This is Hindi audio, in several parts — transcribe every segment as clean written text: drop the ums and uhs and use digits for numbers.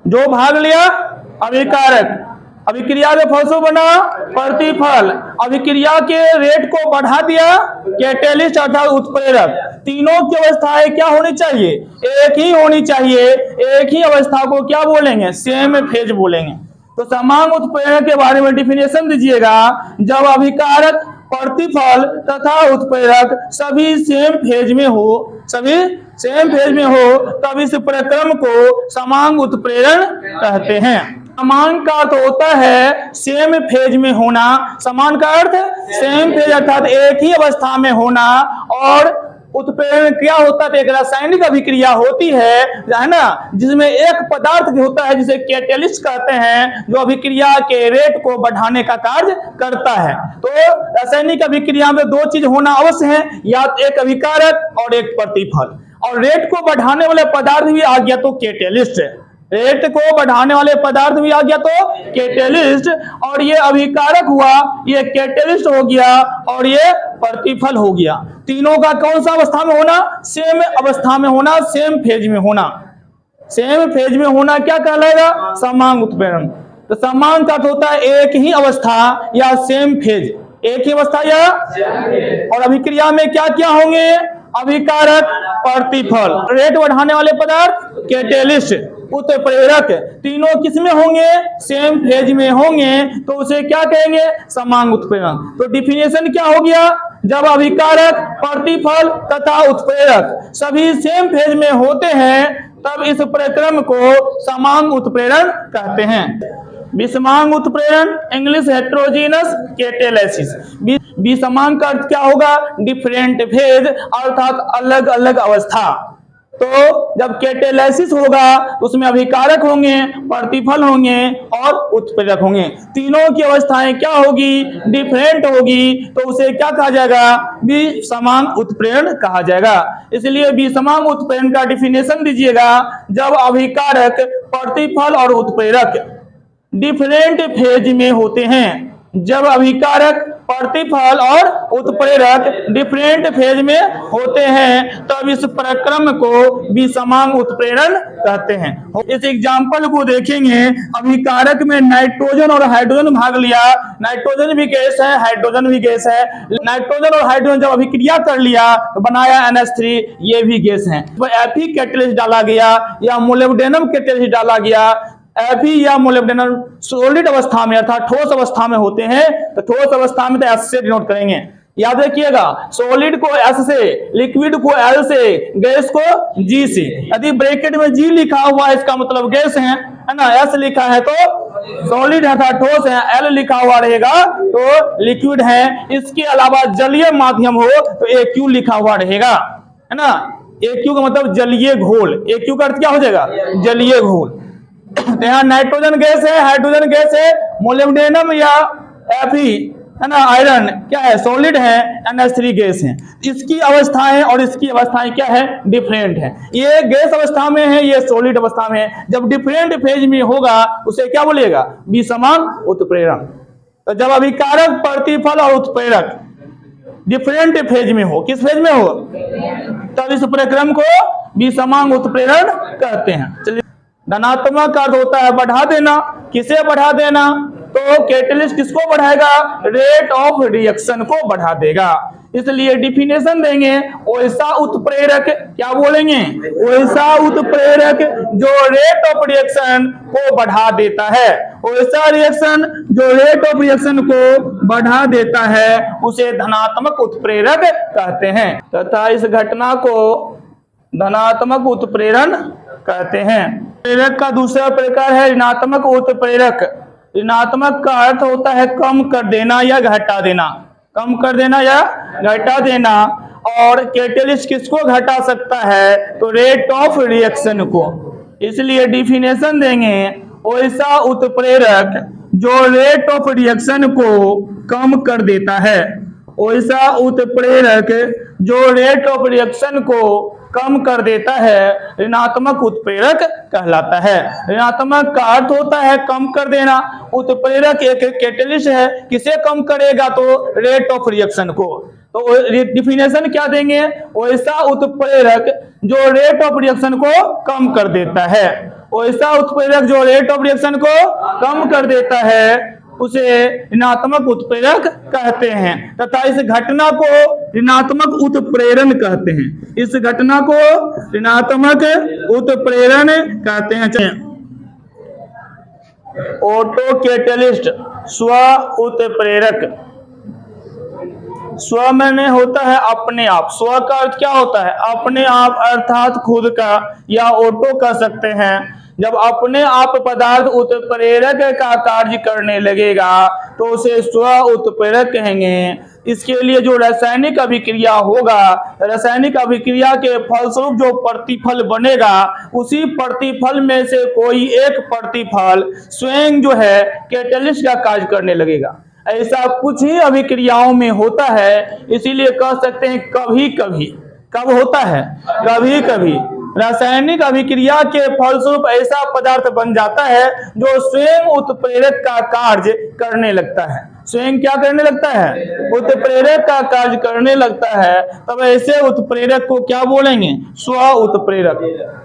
जो भाग लिया अभिकारक, अभिक्रिया में फलस्वरूप बना प्रतिफल, अभिक्रिया के रेट को बढ़ा दिया कैटेलिस्ट अर्थात उत्प्रेरक। तीनों की अवस्थाएं क्या होनी चाहिए? एक ही होनी चाहिए। एक ही अवस्था को क्या बोलेंगे? सेम फेज बोलेंगे। तो समान उत्प्रेरक के बारे में डिफिनेशन दीजिएगा। जब अभिकारक, प्रतिफल तथा उत्प्रेरक सभी सेम फेज में हो, सभी सेम फेज में हो, तब इस प्रक्रम को समान उत्प्रेरण कहते हैं। समान का अर्थ होता है सेम फेज में होना। समान का अर्थ सेम फेज अर्थात एक ही अवस्था में होना। और उत्प्रेरण क्या होता है? एक रासायनिक अभिक्रिया होती है ना, जिसमें एक पदार्थ होता है जिसे कैटेलिस्ट कहते हैं, जो अभिक्रिया के रेट को बढ़ाने का कार्य करता है। तो रासायनिक अभिक्रिया में दो चीज होना अवश्य है, या एक अभिकारक और एक प्रतिफल। और रेट को बढ़ाने वाले पदार्थ भी आ गया तो कैटेलिस्ट, रेट को बढ़ाने वाले पदार्थ भी आ गया तो कैटेलिस्ट। और ये अभिकारक हुआ, ये कैटेलिस्ट हो गया, और ये प्रतिफल हो गया। तीनों का कौन सा अवस्था में होना? सेम अवस्था में होना, सेम फेज में होना। सेम फेज में होना क्या कहलाएगा? समान उत्प्रेरण। तो समान का होता है एक ही अवस्था या सेम फेज, एक ही अवस्था या। और अभिक्रिया में क्या क्या होंगे? अभिकारक, प्रतिफल, रेट बढ़ाने वाले पदार्थ कैटेलिस्ट, उत्प्रेरक। तीनों किसमें होंगे? सेम फेज में होंगे, तो उसे क्या कहेंगे? समान उत्प्रेरण। तो डिफिनेशन क्या हो गया? जब अभिकारक, प्रतिफल तथा उत्प्रेरक सभी सेम फेज में होते हैं, तब इस प्रक्रम को समान उत्प्रेरण कहते हैं। विषमांग उत्प्रेरण, इंग्लिश हेट्रोजीनस कैटेलिसिस। विषमांग का अर्थ क्या होगा? डिफरेंट फेज अर्थात अलग अलग अवस्था। तो जब कैटेलिसिस होगा तो उसमें अभिकारक होंगे, प्रतिफल होंगे और उत्प्रेरक होंगे। तीनों की अवस्थाएं क्या होगी? डिफरेंट होगी, तो उसे क्या कहा जाएगा? विषमांग उत्प्रेरण कहा जाएगा। इसलिए विषमांग उत्प्रेरण का डिफिनेशन दीजिएगा। जब अभिकारक, प्रतिफल और उत्प्रेरक डिफरेंट फेज में होते हैं, जब अभिकारक, प्रतिफल और उत्प्रेरक डिफरेंट फेज में होते हैं, तब इस प्रक्रम को विषमांग उत्प्रेरण कहते हैं। इस एग्जांपल को देखेंगे। अभिकारक में नाइट्रोजन और हाइड्रोजन भाग लिया। नाइट्रोजन भी गैस है, हाइड्रोजन भी गैस है। नाइट्रोजन और हाइड्रोजन जब अभिक्रिया कर लिया तो बनाया NH3, ये भी गैस है। तो Fe कैटेलिस्ट डाला गया या मोलिब्डेनम कैटेलिस्ट डाला गया। Fe या मोलिब्डेनम सॉलिड अवस्था में अर्थात ठोस अवस्था में होते हैं, तो ठोस अवस्था में तो S से डिनोट करेंगे। याद रखिएगा, सॉलिड को S से, लिक्विड को L से, गैस को G से। यदि ब्रैकेट में G लिखा हुआ है इसका मतलब गैस है ना। S लिखा है तो सॉलिड है अर्थात ठोस है, L लिखा हुआ रहेगा तो लिक्विड है। इसके अलावा जलीय माध्यम हो तो AQ लिखा हुआ रहेगा, है ना। AQ का मतलब जलीय घोल। AQ का अर्थ क्या हो जाएगा? जलीय घोल। यहाँ नाइट्रोजन गैस है, हाइड्रोजन गैस है, मोलिब्डेनम या Fe है ना, आयरन क्या है? सॉलिड है, NH3 गैस है। इसकी अवस्थाएं और इसकी अवस्थाएं क्या है? डिफरेंट है। ये गैस अवस्था में है, ये सॉलिड अवस्था में है। जब डिफरेंट फेज में होगा उसे क्या बोलिएगा? विषमांग उत्प्रेरण। तो जब अभिकारक, प्रतिफल और उत्प्रेरक डिफरेंट फेज में हो, किस फेज में हो? तब इस प्रक्रम को विषमांग उत्प्रेरण कहते हैं। चलिए, धनात्मक अर्थ होता है बढ़ा देना। किसे बढ़ा देना? तो कैटेलिस्ट किसको बढ़ाएगा? रेट ऑफ रिएक्शन को बढ़ा देगा। इसलिए डिफिनेशन देंगे, वैसा उत्प्रेरक, क्या बोलेंगे? वैसा उत्प्रेरक जो रेट ऑफ रिएक्शन को बढ़ा देता है। वैसा रिएक्शन जो रेट ऑफ रिएक्शन को बढ़ा देता है उसे धनात्मक उत्प्रेरक कहते हैं, तथा इस घटना को धनात्मक उत्प्रेरण कहते हैं। उत्प्रेरक का दूसरा प्रकार है ऋणात्मक उत्प्रेरक। ऋणात्मक का अर्थ होता है कम कर देना या घटा देना, कम कर देना या घटा देना। और कैटेलिस्ट किसको घटा सकता है? तो रेट ऑफ रिएक्शन को। इसलिए डिफिनेशन देंगे, वैसा उत्प्रेरक जो रेट ऑफ रिएक्शन को कम कर देता है। वैसा उत्प्रेरक जो रेट ऑफ रिएक्शन को कम कर देता है ऋणात्मक उत्प्रेरक कहलाता है। ऋणात्मक का अर्थ होता है कम कर देना। उत्प्रेरक एक कैटेलिस्ट है, किसे कम करेगा? तो रेट ऑफ रिएक्शन को। तो डिफिनेशन क्या देंगे? वैसा उत्प्रेरक जो रेट ऑफ रिएक्शन को कम कर देता है। वैसा उत्प्रेरक जो रेट ऑफ रिएक्शन को कम कर देता है उसे ऋणात्मक उत्प्रेरक कहते हैं तथा इस घटना को ऋणात्मक उत्प्रेरण कहते हैं। इस घटना को ऋणात्मक उत्प्रेरण कहते हैं। ऑटो कैटलिस्ट स्व उत्प्रेरक। स्व मैंने होता है अपने आप। स्व का अर्थ क्या होता है? अपने आप अर्थात खुद का, या ऑटो कह सकते हैं। जब अपने आप पदार्थ उत्प्रेरक का कार्य करने लगेगा तो उसे स्व उत्प्रेरक कहेंगे। इसके लिए जो रासायनिक अभिक्रिया होगा, रासायनिक अभिक्रिया के फलस्वरूप जो प्रतिफल बनेगा, उसी प्रतिफल में से कोई एक प्रतिफल स्वयं जो है कैटलिस्ट का कार्य करने लगेगा। ऐसा कुछ ही अभिक्रियाओं में होता है, इसीलिए कह सकते हैं कभी कभी। कब होता है? कभी कभी रासायनिक अभिक्रिया के फलस्वरूप ऐसा पदार्थ बन जाता है जो स्वयं उत्प्रेरक का कार्य करने लगता है। स्वयं क्या करने लगता है? उत्प्रेरक का कार्य करने लगता है। तब ऐसे उत्प्रेरक को क्या बोलेंगे? स्व उत्प्रेरक।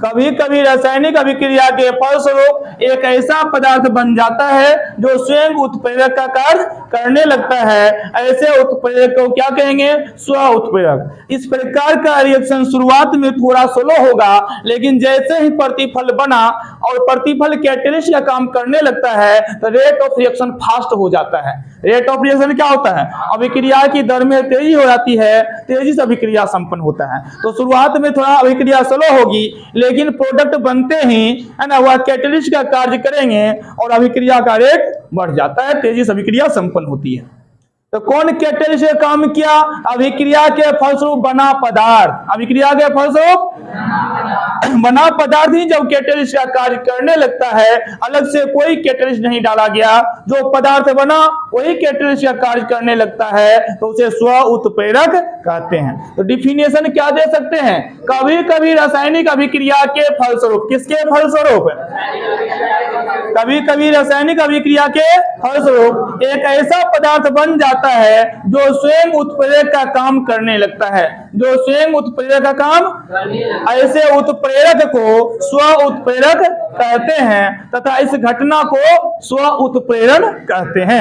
कभी कभी रासायनिक अभिक्रिया के फलस्वरूप एक ऐसा पदार्थ बन जाता है जो स्वयं उत्प्रेरक का कार्य करने लगता है। ऐसे उत्प्रेरक को क्या कहेंगे? स्व उत्प्रेरक। इस प्रकार का रिएक्शन शुरुआत में थोड़ा स्लो होगा, लेकिन जैसे ही प्रतिफल बना और प्रतिफल कैटलिस्ट का काम करने लगता है तो रेट ऑफ रिएक्शन फास्ट हो जाता है। रेट ऑफ रिएक्शन क्या होता है? अभिक्रिया की दर में तेजी हो जाती है, तेजी से अभिक्रिया संपन्न होता है। तो शुरुआत में थोड़ा अभिक्रिया स्लो होगी, लेकिन प्रोडक्ट बनते ही है ना वह कैटलिस्ट का कार्य करेंगे और अभिक्रिया का रेट बढ़ जाता है, तेजी से अभिक्रिया संपन्न होती है। तो कौन कैटलिस्ट का काम किया? अभिक्रिया के फलस्वरूप बना पदार्थ। अभिक्रिया के फलस्वरूप बना पदार्थ ही जब कैटलिस्ट का कार्य करने लगता है, अलग से कोई कैटलिस्ट नहीं डाला गया, जो पदार्थ बना वही कैटलिस्ट का कार्य करने लगता है, तो उसे स्व उत्प्रेरक कहते हैं। तो डिफिनेशन क्या दे सकते हैं? कभी कभी रासायनिक अभिक्रिया के फलस्वरूप। किसके फलस्वरूप? कभी कभी रासायनिक अभिक्रिया के फलस्वरूप एक ऐसा पदार्थ बन जाता है जो स्वयं उत्प्रेरक का काम करने लगता है। जो स्वयं उत्प्रेरक का काम, ऐसे उत्प्रेरक को स्व उत्प्रेरक कहते हैं तथा इस घटना को स्व उत्प्रेरण कहते हैं।